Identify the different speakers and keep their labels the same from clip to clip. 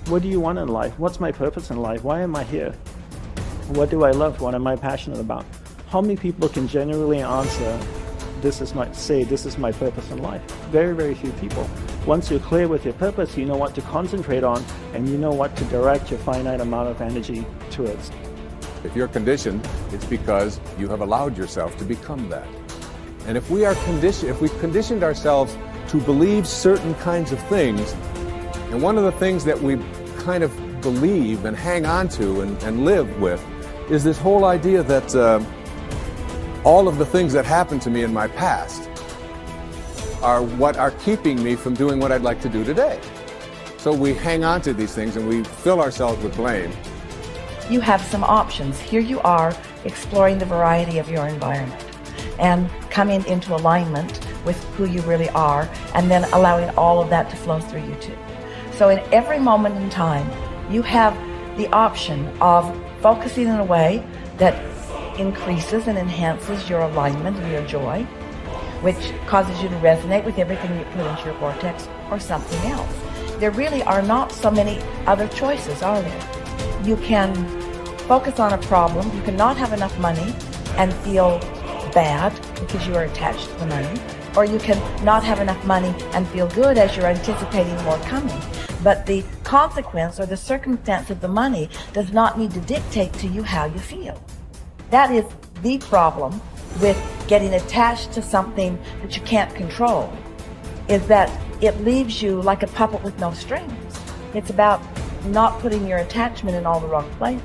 Speaker 1: What do you want in life? What's my purpose in life? Why am I here? What do I love? What am I passionate about? How many people can genuinely answer, this is my purpose in life? Very, very few people. Once you're clear with your purpose, you know what to concentrate on, and you know what to direct your finite amount of energy towards.
Speaker 2: If you're conditioned, it's because you have allowed yourself to become that. And if we've conditioned ourselves to believe certain kinds of things, and one of the things that we kind of believe and hang on to and live with is this whole idea that all of the things that happened to me in my past are what are keeping me from doing what I'd like to do today. So we hang on to these things and we fill ourselves with blame.
Speaker 3: You have some options. Here you are exploring the variety of your environment and coming into alignment with who you really are, and then allowing all of that to flow through you too. So in every moment in time, you have the option of focusing in a way that increases and enhances your alignment and your joy, which causes you to resonate with everything you put into your vortex, or something else. There really are not so many other choices, are there? You can focus on a problem. You cannot have enough money and feel bad because you are attached to the money, or you can not have enough money and feel good as you're anticipating more coming. But the consequence or the circumstance of the money does not need to dictate to you how you feel. That is the problem with getting attached to something that you can't control, is that it leaves you like a puppet with no strings. It's about not putting your attachment in all the wrong places,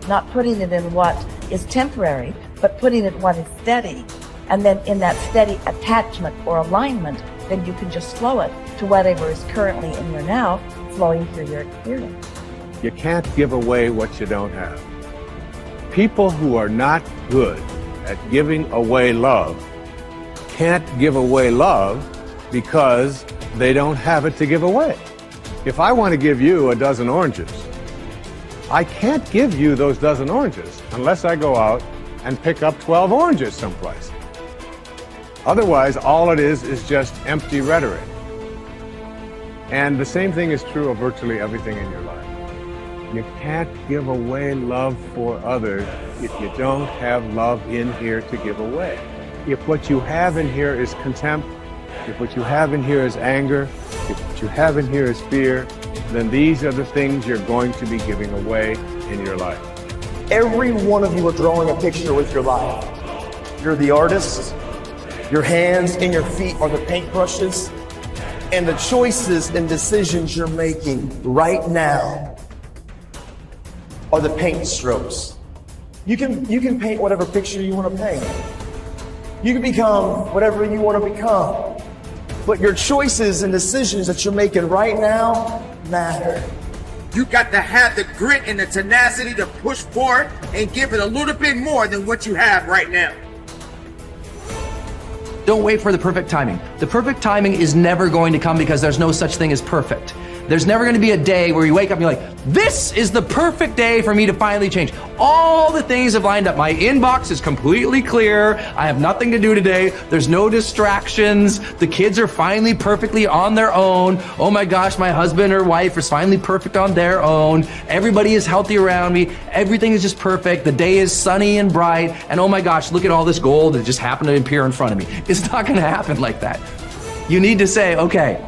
Speaker 3: not putting it in what is temporary, but putting it in what is steady. And then in that steady attachment or alignment, then you can just flow it to whatever is currently in your now, flowing through your experience.
Speaker 2: You can't give away what you don't have. People who are not good at giving away love can't give away love because they don't have it to give away. If I want to give you a dozen oranges, I can't give you those dozen oranges unless I go out and pick up 12 oranges someplace. Otherwise, all it is just empty rhetoric. And the same thing is true of virtually everything in your life. You can't give away love for others if you don't have love in here to give away. If what you have in here is contempt, if what you have in here is anger, if what you have in here is fear, then these are the things you're going to be giving away in your life.
Speaker 4: Every one of you are drawing a picture with your life. You're the artist. Your hands and your feet are the paintbrushes. And the choices and decisions you're making right now are the paint strokes. You can paint whatever picture you want to paint. You can become whatever you want to become. But your choices and decisions that you're making right now matter.
Speaker 5: You got to have the grit and the tenacity to push forward and give it a little bit more than what you have right now.
Speaker 6: Don't wait for the perfect timing. The perfect timing is never going to come because there's no such thing as perfect. There's never going to be a day where you wake up and you're like, this is the perfect day for me to finally change. All the things have lined up. My inbox is completely clear. I have nothing to do today. There's no distractions. The kids are finally perfectly on their own. Oh my gosh, my husband or wife is finally perfect on their own. Everybody is healthy around me. Everything is just perfect. The day is sunny and bright. And oh my gosh, look at all this gold that just happened to appear in front of me. It's not going to happen like that. You need to say, okay,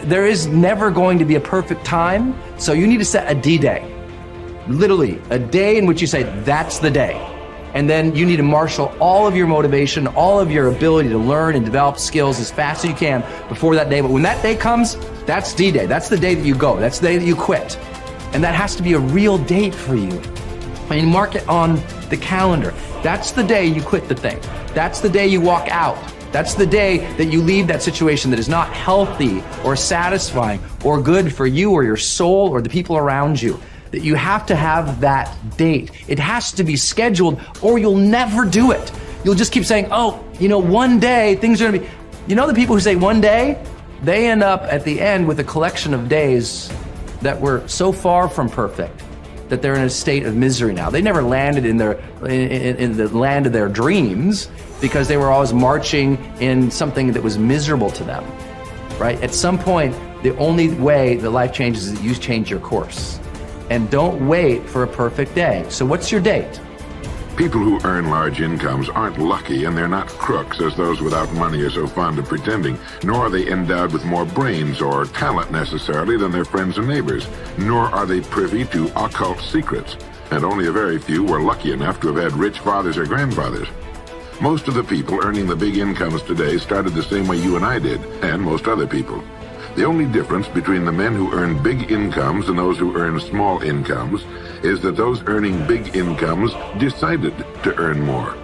Speaker 6: there is never going to be a perfect time, so you need to set a D-Day. Literally, a day in which you say, that's the day. And then you need to marshal all of your motivation, all of your ability to learn and develop skills as fast as you can before that day. But when that day comes, that's D-Day. That's the day that you go. That's the day that you quit. And that has to be a real date for you. I mean, mark it on the calendar. That's the day you quit the thing. That's the day you walk out. That's the day that you leave that situation that is not healthy or satisfying or good for you or your soul or the people around you. That you have to have that date. It has to be scheduled or you'll never do it. You'll just keep saying, oh, you know, one day things are gonna be, you know, the people who say one day, they end up at the end with a collection of days that were so far from perfect that they're in a state of misery now. They never landed in the land of their dreams because they were always marching in something that was miserable to them, right? At some point, The only way that life changes is that you change your course. And don't wait for a perfect day. So what's your date?
Speaker 7: People who earn large incomes aren't lucky, and they're not crooks as those without money are so fond of pretending, nor are they endowed with more brains or talent necessarily than their friends and neighbors, nor are they privy to occult secrets, and only a very few were lucky enough to have had rich fathers or grandfathers. Most of the people earning the big incomes today started the same way you and I did, and most other people. The only difference between the men who earn big incomes and those who earn small incomes is that those earning big incomes decided to earn more.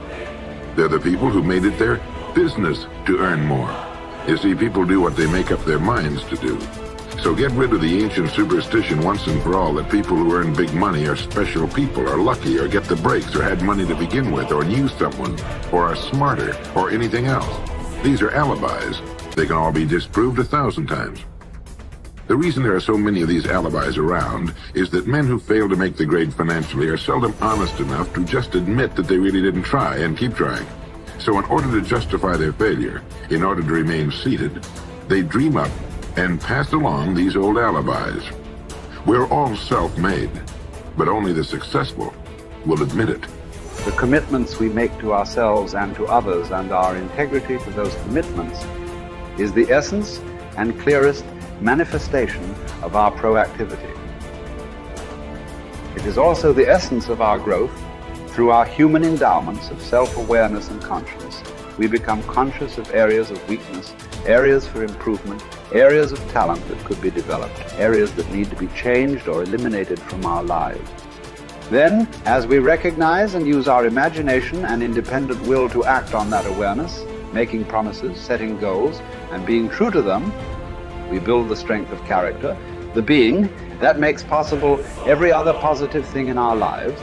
Speaker 7: They're the people who made it their business to earn more. You see, people do what they make up their minds to do. So get rid of the ancient superstition once and for all that people who earn big money are special people, are lucky, or get the breaks, or had money to begin with, or knew someone, or are smarter, or anything else. These are alibis. They can all be disproved 1,000 times. The reason there are so many of these alibis around is that men who fail to make the grade financially are seldom honest enough to just admit that they really didn't try and keep trying. So in order to justify their failure, in order to remain seated, they dream up and pass along these old alibis. We're all self-made, but only the successful will admit it.
Speaker 8: The commitments we make to ourselves and to others, and our integrity to those commitments, is the essence and clearest manifestation of our proactivity. It is also the essence of our growth. Through our human endowments of self-awareness and conscience, we become conscious of areas of weakness, areas for improvement, areas of talent that could be developed, areas that need to be changed or eliminated from our lives. Then, as we recognize and use our imagination and independent will to act on that awareness, making promises, setting goals, and being true to them, we build the strength of character, the being that makes possible every other positive thing in our lives.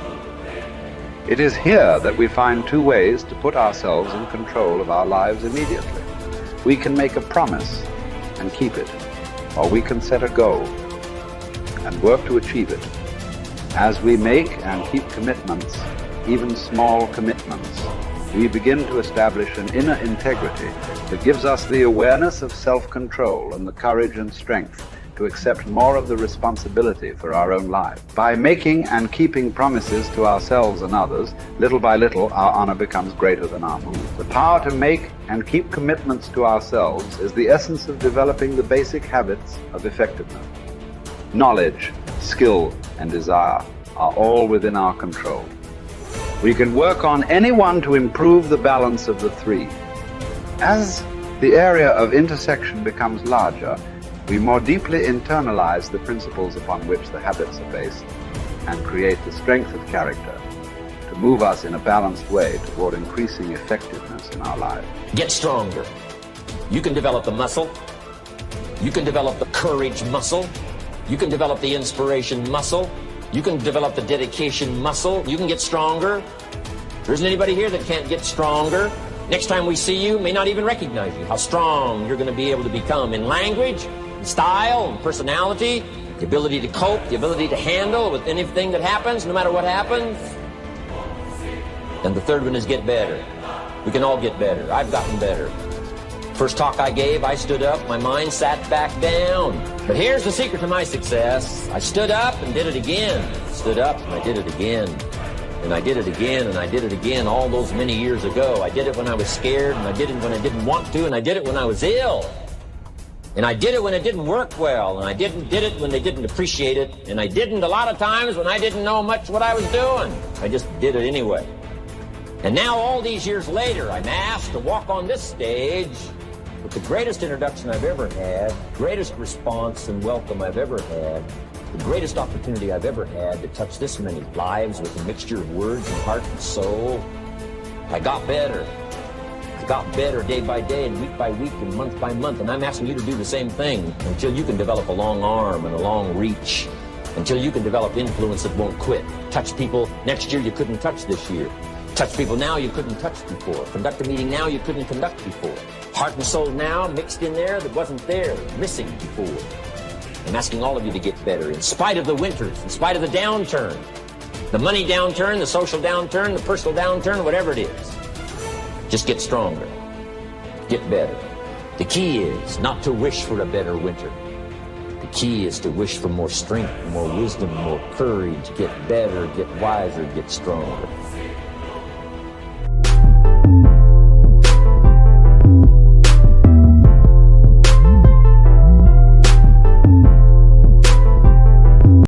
Speaker 8: It is here that we find two ways to put ourselves in control of our lives immediately. We can make a promise and keep it, or we can set a goal and work to achieve it. As we make and keep commitments, even small commitments, we begin to establish an inner integrity that gives us the awareness of self-control and the courage and strength to accept more of the responsibility for our own life. By making and keeping promises to ourselves and others, little by little, our honor becomes greater than our move. The power to make and keep commitments to ourselves is the essence of developing the basic habits of effectiveness. Knowledge, skill, and desire are all within our control. We can work on any one to improve the balance of the three. As the area of intersection becomes larger, we more deeply internalize the principles upon which the habits are based and create the strength of character to move us in a balanced way toward increasing effectiveness in our lives.
Speaker 9: Get stronger. You can develop the muscle. You can develop the courage muscle. You can develop the inspiration muscle. You can develop the dedication muscle. You can get stronger. There isn't anybody here that can't get stronger. Next time we see you, may not even recognize you. How strong you're going to be able to become in language, in style, and personality, the ability to cope, the ability to handle with anything that happens, no matter what happens. And the third one is get better. We can all get better. I've gotten better. First talk I gave, I stood up, my mind sat back down. But here's the secret to my success. I stood up and did it again. Stood up and I did it again. And I did it again, and I did it again all those many years ago. I did it when I was scared, and I did it when I didn't want to, and I did it when I was ill. And I did it when it didn't work well, and I did it when they didn't appreciate it, and I didn't a lot of times when I didn't know much what I was doing. I just did it anyway. And now all these years later, I'm asked to walk on this stage with the greatest introduction I've ever had, greatest response and welcome I've ever had, the greatest opportunity I've ever had to touch this many lives with a mixture of words and heart and soul. I got better. I got better day by day and week by week and month by month, and I'm asking you to do the same thing until you can develop a long arm and a long reach, until you can develop influence that won't quit. Touch people next year you couldn't touch this year. Touch people now you couldn't touch before. Conduct a meeting now you couldn't conduct before. Heart and soul now mixed in there that wasn't there, missing before. I'm asking all of you to get better in spite of the winters, in spite of the downturn, the money downturn, the social downturn, the personal downturn, whatever it is. Just get stronger. Get better. The key is not to wish for a better winter, key is to wish for more strength, more wisdom, more courage, get better, get wiser, get stronger.